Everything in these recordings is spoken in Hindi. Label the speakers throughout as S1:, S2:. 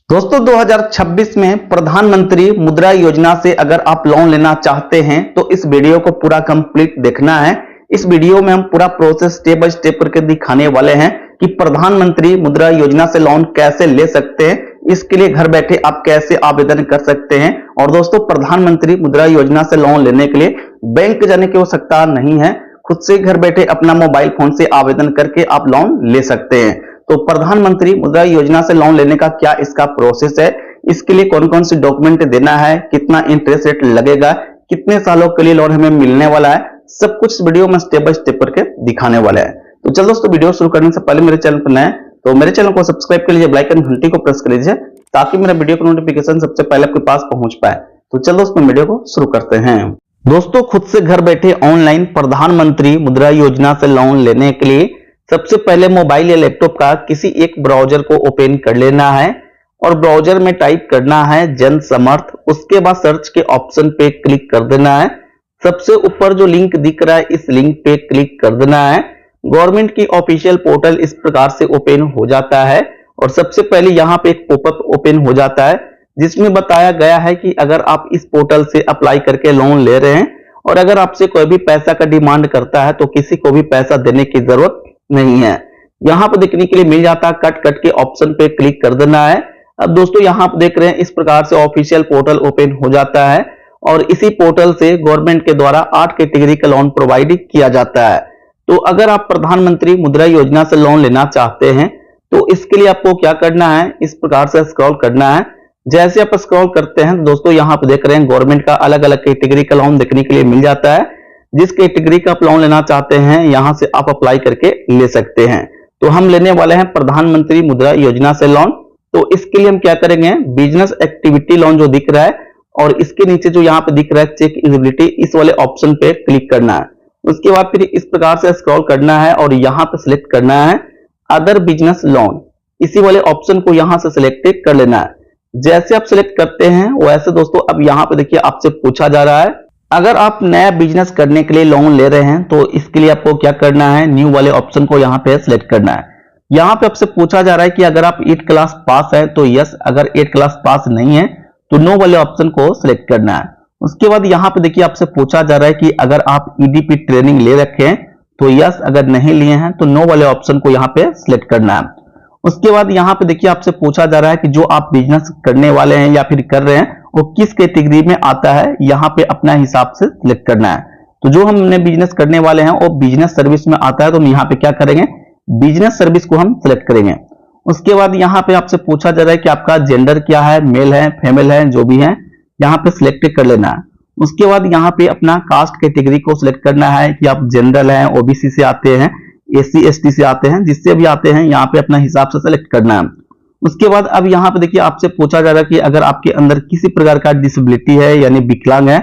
S1: दोस्तों 2026 में प्रधानमंत्री मुद्रा योजना से अगर आप लोन लेना चाहते हैं तो इस वीडियो को पूरा कंप्लीट देखना है। इस वीडियो में हम पूरा प्रोसेस स्टेप बाय स्टेप करके दिखाने वाले हैं कि प्रधानमंत्री मुद्रा योजना से लोन कैसे ले सकते हैं, इसके लिए घर बैठे आप कैसे आवेदन कर सकते हैं। और दोस्तों प्रधानमंत्री मुद्रा योजना से लोन लेने के लिए बैंक जाने की आवश्यकता नहीं है, खुद से घर बैठे अपना मोबाइल फोन से आवेदन करके आप लोन ले सकते हैं। तो प्रधानमंत्री मुद्रा योजना से लोन लेने का क्या इसका प्रोसेस है, इसके लिए कौन कौन से डॉक्यूमेंट देना है, कितना इंटरेस्ट रेट लगेगा, कितने सालों के लिए लोन हमें मिलने वाला है, सब कुछ वीडियो में स्टेप बाय स्टेप करके दिखाने वाला है। तो चलो दोस्तों वीडियो शुरू करने से पहले मेरे चैनल पर नए तो मेरे चैनल को सब्सक्राइब कर लीजिए, बेल आइकन घंटी को प्रेस कर लीजिए ताकि मेरा वीडियो का नोटिफिकेशन सबसे पहले आपके पास पहुंच पाए। तो चलो दोस्तों वीडियो को शुरू करते हैं। दोस्तों खुद से घर बैठे ऑनलाइन प्रधानमंत्री मुद्रा योजना से लोन लेने के लिए सबसे पहले मोबाइल या लैपटॉप का किसी एक ब्राउजर को ओपन कर लेना है और ब्राउजर में टाइप करना है जन समर्थ। उसके बाद सर्च के ऑप्शन पे क्लिक कर देना है। सबसे ऊपर जो लिंक दिख रहा है इस लिंक पे क्लिक कर देना है। गवर्नमेंट की ऑफिशियल पोर्टल इस प्रकार से ओपन हो जाता है और सबसे पहले यहाँ पे एक पॉपअप ओपन हो जाता है जिसमें बताया गया है कि अगर आप इस पोर्टल से अप्लाई करके लोन ले रहे हैं और अगर आपसे कोई भी पैसा का डिमांड करता है तो किसी को भी पैसा देने की जरूरत नहीं है। यहाँ पर देखने के लिए मिल जाता है कट के ऑप्शन पे क्लिक कर देना है। अब दोस्तों यहाँ पर देख रहे हैं इस प्रकार से ऑफिशियल पोर्टल ओपन हो जाता है और इसी पोर्टल से गवर्नमेंट के द्वारा 8 कैटेगरी का लोन प्रोवाइड किया जाता है। तो अगर आप प्रधानमंत्री मुद्रा योजना से लोन लेना चाहते हैं तो इसके लिए आपको क्या करना है, इस प्रकार से स्क्रॉल करना है। जैसे आप स्क्रॉल करते हैं दोस्तों यहाँ पे देख रहे हैं गवर्नमेंट का अलग अलग कैटेगरी का लोन देखने के लिए मिल जाता है। जिस कैटेगरी का आप लोन लेना चाहते हैं यहां से आप अप्लाई करके ले सकते हैं। तो हम लेने वाले हैं प्रधानमंत्री मुद्रा योजना से लोन। तो इसके लिए हम क्या करेंगे, बिजनेस एक्टिविटी लोन जो दिख रहा है और इसके नीचे जो यहाँ पे दिख रहा है चेक एलिजिबिलिटी, इस वाले ऑप्शन पे क्लिक करना है। उसके बाद फिर इस प्रकार से स्क्रॉल करना है और यहाँ पे सिलेक्ट करना है अदर बिजनेस लोन, इसी वाले ऑप्शन को यहाँ से सिलेक्ट कर लेना है। जैसे आप सिलेक्ट करते हैं वैसे दोस्तों अब यहाँ पे देखिए आपसे पूछा जा रहा है अगर आप नया बिजनेस करने के लिए लोन ले रहे हैं तो इसके लिए आपको क्या करना है, न्यू वाले ऑप्शन को यहाँ पे सिलेक्ट करना है। यहाँ पे आपसे पूछा जा रहा है कि अगर आप 8 क्लास पास है तो यस, अगर 8 क्लास पास नहीं है तो नो वाले ऑप्शन को सिलेक्ट करना है। उसके बाद यहाँ पे देखिए आपसे पूछा जा रहा है कि अगर आप ईडीपी ट्रेनिंग ले रखे हैं तो यस, अगर नहीं लिए हैं तो नो वाले ऑप्शन को यहाँ पे सिलेक्ट करना है। उसके बाद यहाँ पे देखिए आपसे पूछा जा रहा है कि जो आप बिजनेस करने वाले हैं या फिर कर रहे हैं वो किस कैटेगरी में आता है, यहाँ पे अपना हिसाब से सिलेक्ट करना है। तो जो हमने बिजनेस करने वाले हैं वो बिजनेस सर्विस में आता है तो हम यहाँ पे क्या करेंगे, बिजनेस सर्विस को हम सिलेक्ट करेंगे। उसके बाद यहाँ पे आपसे पूछा जा रहा है कि आपका जेंडर क्या है, मेल है फीमेल है, जो भी है यहाँ पे सिलेक्ट कर लेना है। उसके बाद यहाँ पे अपना कास्ट कैटेगरी को सिलेक्ट करना है कि आप जनरल है, ओबीसी से आते हैं, एससी एसटी से आते हैं, जिससे भी आते हैं यहाँ पे अपना हिसाब से सिलेक्ट करना है। उसके बाद अब यहाँ पे देखिए आपसे पूछा जा रहा है कि अगर आपके अंदर किसी प्रकार का डिसेबिलिटी है यानी विकलांग है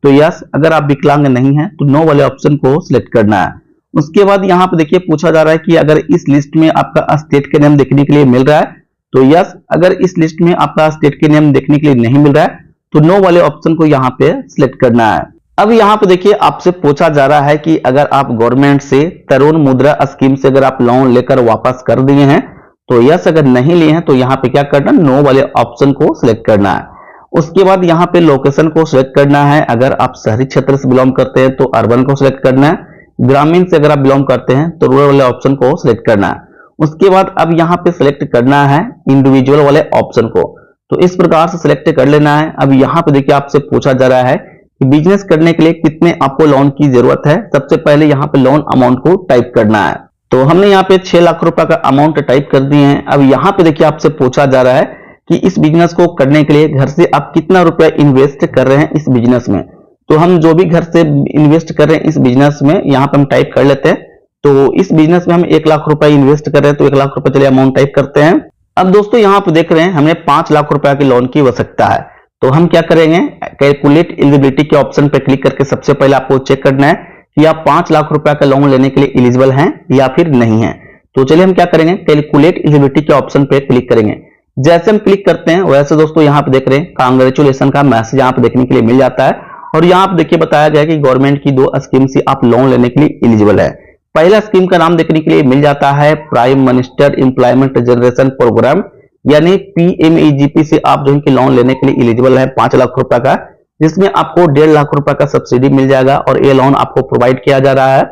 S1: तो यस, अगर आप विकलांग नहीं है तो नो वाले ऑप्शन को सिलेक्ट करना है। उसके बाद यहाँ पे देखिए पूछा जा रहा है कि अगर इस लिस्ट में आपका स्टेट के नेम देखने के लिए मिल रहा है तो यस, अगर इस लिस्ट में आपका स्टेट के नेम देखने के लिए नहीं मिल रहा है तो नो वाले ऑप्शन को यहाँ पे सिलेक्ट करना है। अब यहाँ पे देखिए आपसे पूछा जा रहा है कि अगर आप गवर्नमेंट से तरुण मुद्रा स्कीम से अगर आप लोन लेकर वापस कर दिए हैं तो यस, अगर नहीं लिए हैं तो यहाँ पे क्या करना, नो वाले ऑप्शन को सिलेक्ट करना है। उसके बाद यहाँ पे लोकेशन को सिलेक्ट करना है। अगर आप शहरी क्षेत्र से बिलोंग करते हैं तो अर्बन को सिलेक्ट करना है, ग्रामीण से अगर आप बिलोंग करते हैं तो रूरल वाले ऑप्शन को सिलेक्ट करना है। उसके बाद अब यहाँ पे सिलेक्ट करना है इंडिविजुअल वाले ऑप्शन को, तो इस प्रकार से सिलेक्ट कर लेना है। अब यहाँ पे देखिए आपसे पूछा जा रहा है कि बिजनेस करने के लिए कितने आपको लोन की जरूरत है। सबसे पहले यहाँ पे लोन अमाउंट को टाइप करना है। तो हमने यहाँ पे 6 लाख रुपए का अमाउंट टाइप कर दिए हैं। अब यहाँ पे देखिए आपसे पूछा जा रहा है कि इस बिजनेस को करने के लिए घर से आप कितना रुपया इन्वेस्ट कर रहे हैं इस बिजनेस में। तो हम जो भी घर से इन्वेस्ट कर रहे हैं इस बिजनेस में यहाँ पे हम टाइप कर लेते हैं। तो इस बिजनेस में हम 1 लाख रुपए इन्वेस्ट कर रहे हैं तो 1 लाख रुपए चलिए अमाउंट टाइप करते हैं। अब दोस्तों यहाँ पे देख रहे हैं हमें 5 लाख रुपए की लोन की आवश्यकता है। तो हम क्या करेंगे, कैलकुलेट एलिजिबिलिटी के ऑप्शन पे क्लिक करके सबसे पहले आपको चेक करना है कि आप 5 लाख रुपए का लोन लेने के लिए एलिजिबल हैं या फिर नहीं है। तो चलिए हम क्या करेंगे, कैलकुलेट एलिजिबिलिटी के ऑप्शन पे क्लिक करेंगे। जैसे हम क्लिक करते हैं वैसे दोस्तों यहाँ पे देख रहे हैं कांग्रेचुलेशन का मैसेज यहाँ पे देखने के लिए मिल जाता है और यहाँ पे देखिए बताया गया कि गवर्नमेंट की 2 स्कीम से आप लोन लेने के लिए एलिजिबल है। पहला स्कीम का नाम देखने के लिए मिल जाता है prime minister employment generation programme, यानी PMEGP से आप जो है कि लोन लेने के लिए एलिजिबल है 5 लाख रुपए का, जिसमें आपको 1.5 लाख रुपए का सब्सिडी मिल जाएगा और ये लोन आपको प्रोवाइड किया जा रहा है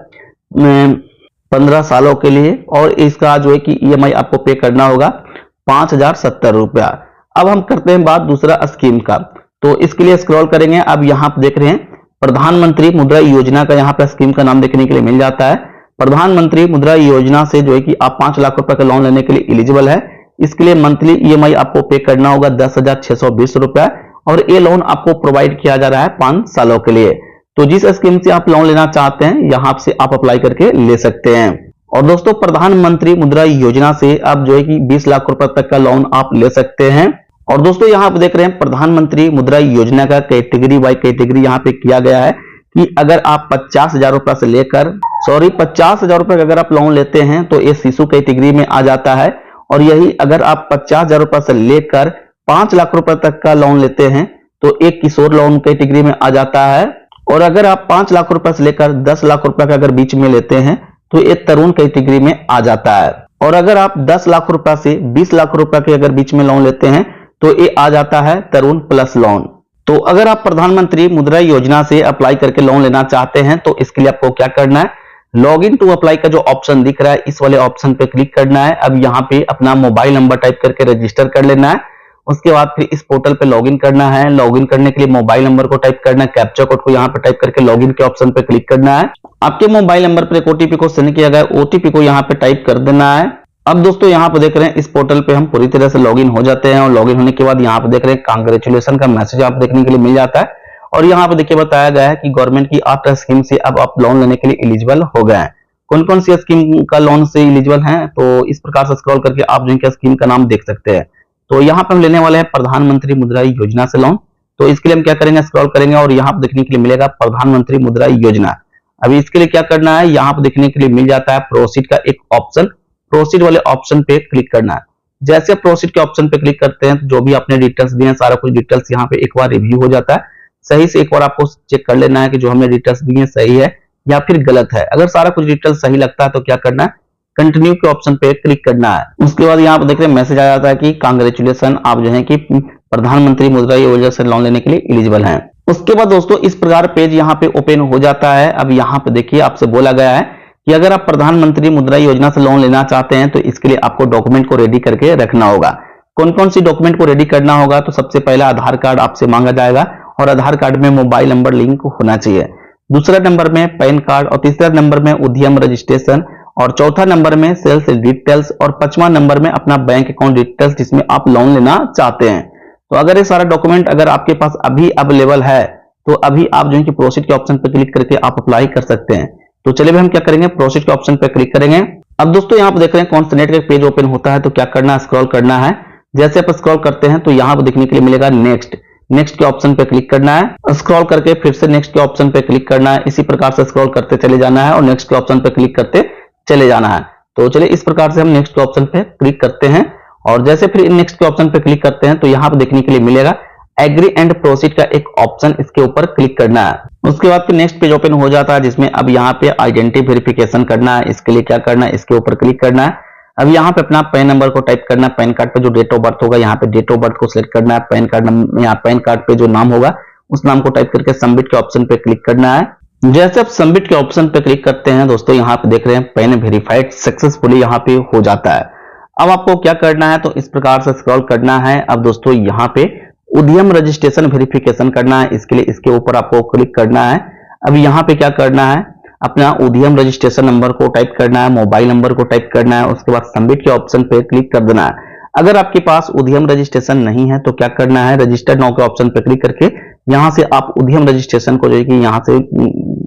S1: 15 सालों के लिए, और इसका जो है कि EMI आपको पे करना होगा 5,070 रुपया। अब हम करते हैं बात दूसरा स्कीम का, तो इसके लिए स्क्रॉल करेंगे। अब यहाँ पे देख रहे हैं प्रधानमंत्री मुद्रा योजना का, यहाँ पे स्कीम का नाम देखने के लिए मिल जाता है। प्रधानमंत्री मुद्रा योजना से जो है कि आप 5 लाख रुपए का लोन लेने के लिए एलिजिबल है। इसके लिए मंथली EMI आपको पे करना होगा 10,620 रुपया, और ये लोन आपको प्रोवाइड किया जा रहा है 5 सालों के लिए। तो जिस स्कीम से आप लोन लेना चाहते हैं यहाँ से आप अप्लाई करके ले सकते हैं। और दोस्तों प्रधानमंत्री मुद्रा योजना से आप जो है कि 20 लाख रुपए तक का लोन आप ले सकते हैं। और दोस्तों यहाँ पे देख रहे हैं प्रधानमंत्री मुद्रा योजना का कैटेगरी बाय कैटेगरी यहाँ पे किया गया है कि अगर आप 50,000 रुपए से लेकर 50,000 रुपए का अगर आप लोन लेते हैं तो ये शिशु कैटेगरी में आ जाता है, और यही अगर आप 50,000 रुपए से लेकर 5 लाख रुपए तक का लोन लेते हैं तो एक किशोर लोन कैटेगरी में आ जाता है, और अगर आप 5 लाख रुपए से लेकर 10 लाख रुपए का अगर बीच में लेते हैं तो ये तरुण कैटेगरी में आ जाता है, और अगर आप 10 लाख रुपए से 20 लाख रुपए के अगर बीच में लोन लेते हैं तो ये आ जाता है तरुण प्लस लोन। तो अगर आप प्रधानमंत्री मुद्रा योजना से अप्लाई करके लोन लेना चाहते हैं तो इसके लिए आपको क्या करना है, लॉग इन टू अप्लाई का जो ऑप्शन दिख रहा है इस वाले ऑप्शन पे क्लिक करना है। अब यहाँ पे अपना मोबाइल नंबर टाइप करके रजिस्टर कर लेना है। उसके बाद फिर इस पोर्टल पे लॉगिन करना है। लॉगिन करने के लिए मोबाइल नंबर को टाइप करना है, कैप्चा कोड को यहाँ पे टाइप करके लॉगिन के ऑप्शन पे क्लिक करना है। आपके मोबाइल नंबर पर एक OTP को सेंड किया गया, OTP को यहाँ पे टाइप कर देना है। अब दोस्तों यहाँ पे देख रहे हैं इस पोर्टल पे हम पूरी तरह से लॉगिन हो जाते हैं, और लॉगिन होने के बाद यहाँ पे देख रहे हैं कांग्रेचुलेशन का मैसेज आप देखने के लिए मिल जाता है, और यहाँ पे देखिए बताया गया है कि गवर्नमेंट की 8 स्कीम से अब आप लोन लेने के लिए एलिजिबल हो गए हैं। कौन कौन सी स्कीम का लोन से एलिजिबल हैं, तो इस प्रकार से स्क्रॉल करके आप जिनके स्कीम का नाम देख सकते हैं। तो यहाँ पे हम लेने वाले हैं प्रधानमंत्री मुद्रा योजना से लोन। तो इसके लिए हम क्या करेंगे, स्क्रॉल करेंगे और यहाँ पे देखने के लिए मिलेगा प्रधानमंत्री मुद्रा योजना। अभी इसके लिए क्या करना है, यहाँ पे देखने के लिए मिल जाता है प्रोसीड का एक ऑप्शन, प्रोसीड वाले ऑप्शन पे क्लिक करना है। जैसे प्रोसीड के ऑप्शन पे क्लिक करते हैं तो जो भी आपने डिटेल्स दिए हैं सारा कुछ डिटेल्स यहाँ पे एक बार रिव्यू हो जाता है। सही से एक बार आपको चेक कर लेना है कि जो हमने डिटेल्स दिए हैं सही है या फिर गलत है। अगर सारा कुछ डिटेल्स सही लगता है तो क्या करना है, कंटिन्यू के ऑप्शन पे क्लिक करना है। उसके बाद यहाँ पे देख रहे हैं मैसेज आ जाता है कि कांग्रेचुलेशन, आप जो है कि प्रधानमंत्री मुद्रा योजना से लोन लेने के लिए एलिजिबल हैं। उसके बाद दोस्तों इस प्रकार पेज यहाँ पे ओपन हो जाता है। अब यहाँ पे देखिए आपसे बोला गया है कि अगर आप प्रधानमंत्री मुद्रा योजना से लोन लेना चाहते हैं तो इसके लिए आपको डॉक्यूमेंट को रेडी करके रखना होगा। कौन कौन सी डॉक्यूमेंट को रेडी करना होगा, तो सबसे पहला आधार कार्ड आपसे मांगा जाएगा, और आधार कार्ड में मोबाइल नंबर लिंक होना चाहिए। दूसरा नंबर में पैन कार्ड, और तीसरा नंबर में उद्यम रजिस्ट्रेशन, और चौथा नंबर में सेल्स डिटेल्स, और पांचवा नंबर में अपना बैंक अकाउंट डिटेल्स जिसमें आप लोन लेना चाहते हैं। तो अगर ये सारा डॉक्यूमेंट अगर आपके पास अभी अवेलेबल है तो अभी आप जो है कि प्रोसीड के ऑप्शन पर क्लिक करके आप अप्लाई कर सकते हैं। तो चलिए हम क्या करेंगे, प्रोसीड के ऑप्शन पर क्लिक करेंगे। अब दोस्तों यहाँ पे देख रहे हैं कौन सा नेट का पेज ओपन होता है, तो क्या करना है, स्क्रॉल करना है। जैसे आप स्क्रॉल करते हैं तो यहाँ पे देखने के लिए मिलेगा नेक्स्ट, नेक्स्ट के ऑप्शन पे क्लिक करना है। स्क्रॉल करके फिर से नेक्स्ट के ऑप्शन पे क्लिक करना है। इसी प्रकार से स्क्रॉल करते चले जाना है और नेक्स्ट के ऑप्शन पे क्लिक करते चले जाना है। तो चलिए इस प्रकार से हम नेक्स्ट के ऑप्शन पे क्लिक करते हैं, और जैसे फिर नेक्स्ट के ऑप्शन पे क्लिक करते हैं तो यहाँ पे देखने के लिए मिलेगा एग्री एंड प्रोसीड का एक ऑप्शन, इसके ऊपर क्लिक करना है। उसके बाद फिर नेक्स्ट पेज ओपन हो जाता है जिसमें अब यहाँ पे आइडेंटिटी वेरिफिकेशन करना है। इसके लिए क्या करना है, इसके ऊपर क्लिक करना है। अब यहाँ पे अपना पैन नंबर को टाइप करना है। पैन कार्ड पे जो डेट ऑफ बर्थ होगा यहाँ पे डेट ऑफ बर्थ को सिलेक्ट करना है। पैन कार्ड यहाँ पैन कार्ड पे जो नाम होगा उस नाम को टाइप करके सबमिट के ऑप्शन पे क्लिक करना है। जैसे आप सबमिट के ऑप्शन पे क्लिक करते हैं दोस्तों यहाँ पे देख रहे हैं पैन वेरीफाइड सक्सेसफुली यहाँ पे हो जाता है। अब आपको क्या करना है, तो इस प्रकार से स्क्रॉल करना है। अब दोस्तों यहाँ पे उद्यम रजिस्ट्रेशन वेरिफिकेशन करना है। इसके लिए इसके ऊपर आपको क्लिक करना है। अब यहाँ पे क्या करना है, अपना उद्यम रजिस्ट्रेशन नंबर को टाइप करना है, मोबाइल नंबर को टाइप करना है। उसके बाद सबमिट के ऑप्शन पे क्लिक कर देना है। अगर आपके पास उद्यम रजिस्ट्रेशन नहीं है तो क्या करना है, रजिस्टर्ड नाउ के ऑप्शन पे क्लिक करके यहाँ से आप उद्यम रजिस्ट्रेशन को जो है कि यहाँ से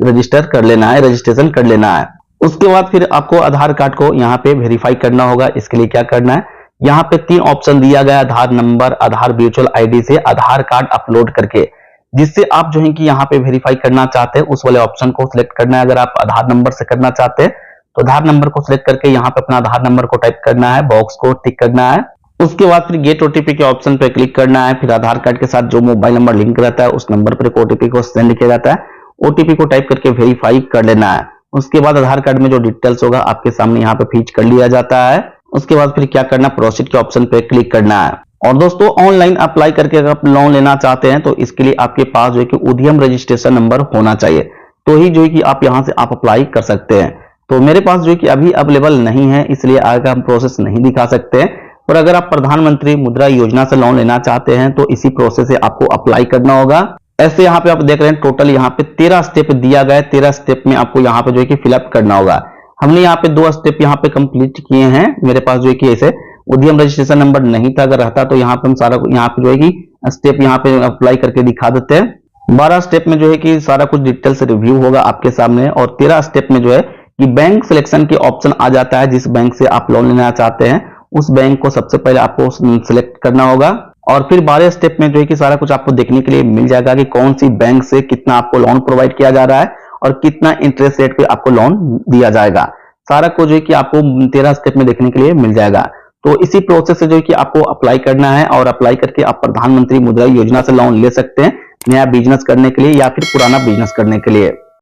S1: रजिस्टर कर लेना है, रजिस्ट्रेशन कर लेना है। उसके बाद फिर आपको आधार कार्ड को यहाँ पे वेरीफाई करना होगा। इसके लिए क्या करना है, यहाँ पे 3 ऑप्शन दिया गया, आधार नंबर, आधार वर्चुअल आईडी से आधार कार्ड अपलोड करके, जिससे आप जो है कि यहाँ पे वेरीफाई करना चाहते हैं उस वाले ऑप्शन को सिलेक्ट करना है। अगर आप आधार नंबर से करना चाहते हैं तो आधार नंबर को सिलेक्ट करके यहाँ पे अपना आधार नंबर को टाइप करना है, बॉक्स को टिक करना है। उसके बाद फिर गेट ओटीपी के ऑप्शन पे क्लिक करना है। फिर आधार कार्ड के साथ जो मोबाइल नंबर लिंक रहता है उस नंबर पर एक ओटीपी को सेंड किया जाता है। ओटीपी को टाइप करके वेरीफाई कर लेना है। उसके बाद आधार कार्ड में जो डिटेल्स होगा आपके सामने यहाँ पे फीच कर लिया जाता है। उसके बाद फिर क्या करना, प्रोसीड के ऑप्शन पे क्लिक करना है। और दोस्तों ऑनलाइन अप्लाई करके अगर आप लोन लेना चाहते हैं तो इसके लिए आपके पास जो है कि उद्यम रजिस्ट्रेशन नंबर होना चाहिए, तो ही जो है कि आप यहां से आप अप्लाई कर सकते हैं। तो मेरे पास जो है कि अभी अवेलेबल नहीं है, इसलिए आगे हम प्रोसेस नहीं दिखा सकते हैं। और अगर आप प्रधानमंत्री मुद्रा योजना से लोन लेना चाहते हैं तो इसी प्रोसेस से आपको अप्लाई करना होगा। ऐसे यहाँ पे आप देख रहे हैं टोटल यहाँ पे 13 स्टेप दिया गया है। 13 स्टेप में आपको यहाँ पे जो है कि फिलअप करना होगा। हमने यहाँ पे 2 स्टेप यहाँ पे कंप्लीट किए हैं। मेरे पास जो है कि ऐसे उद्यम रजिस्ट्रेशन नंबर नहीं था, अगर रहता तो यहाँ पे हम सारा यहाँ पे जो है कि स्टेप यहाँ पे अप्लाई करके दिखा देते हैं। 12 स्टेप में जो है कि सारा कुछ डिटेल से रिव्यू होगा आपके सामने। और 13 स्टेप में जो है कि बैंक सिलेक्शन के ऑप्शन आ जाता है। जिस बैंक से आप लोन लेना चाहते हैं उस बैंक को सबसे पहले आपको सिलेक्ट करना होगा। और फिर 12 स्टेप में जो है कि सारा कुछ आपको देखने के लिए मिल जाएगा कि कौन सी बैंक से कितना आपको लोन प्रोवाइड किया जा रहा है और कितना इंटरेस्ट रेट पे आपको लोन दिया जाएगा। सारा कुछ जो है कि आपको 13 स्टेप में देखने के लिए मिल जाएगा। तो इसी प्रोसेस से जो है कि आपको अप्लाई करना है और अप्लाई करके आप प्रधानमंत्री मुद्रा योजना से लोन ले सकते हैं, नया बिजनेस करने के लिए या फिर पुराना बिजनेस करने के लिए।